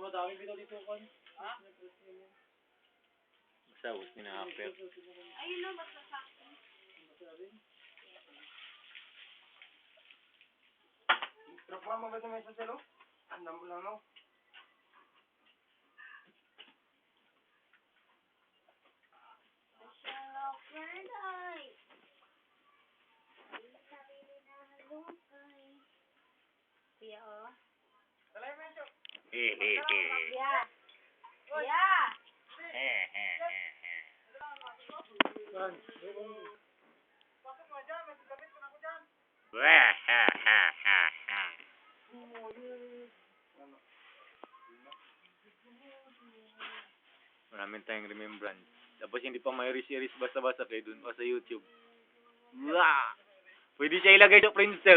madami bitaw dito kan. Ha? Basta, huwag pina-upper. Ayun no, basta sakto. Trapuan mo ba ito may sa selo? Andam mo lang no? Kuya, oh. Eh. Kuya. Kuya. Maraming tayong remembrance. Tapos hindi pa may iris basta-basta kayo dun o sa YouTube. Wah! Pwede siya ilagay sa Friendster.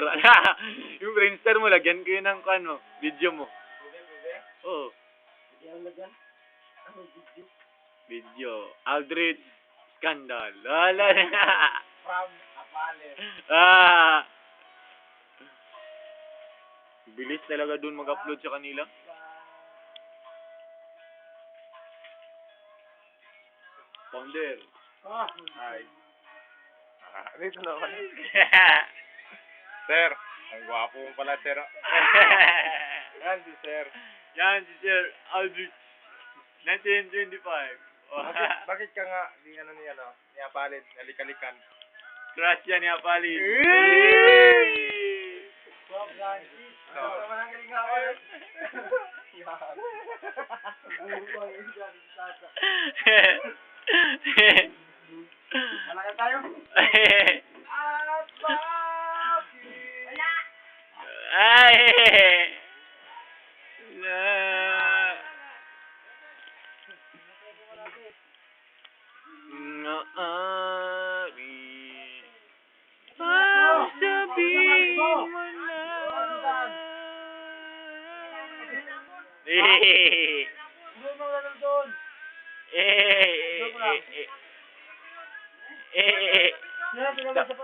Yung Friendster mo, lagyan kayo ng ano, video mo. Pwede? Oo. Pwede ang lagyan? Ano video? Video. Aldrich Scandal. Lala. From Apales. Bilis talaga dun mag-upload sa kanila. Founder. Hi. Dito naman. Sir, ang gwapo mo pala, sir. Yan si sir. Yan si Sir Aldrich. 1925. Bakit ka nga di ano ni Apales, nalikalikan? Crush yan ni Apali. Stop, Francis. Ano naman ang galing nga ako? Yan. Buko yung dyan, tata. Malaki tayo? At bakit? Wala. Ay! Na. Naari. Sabihin mo na. Doon mo lang doon. Eh. Yan, pinabasa pa.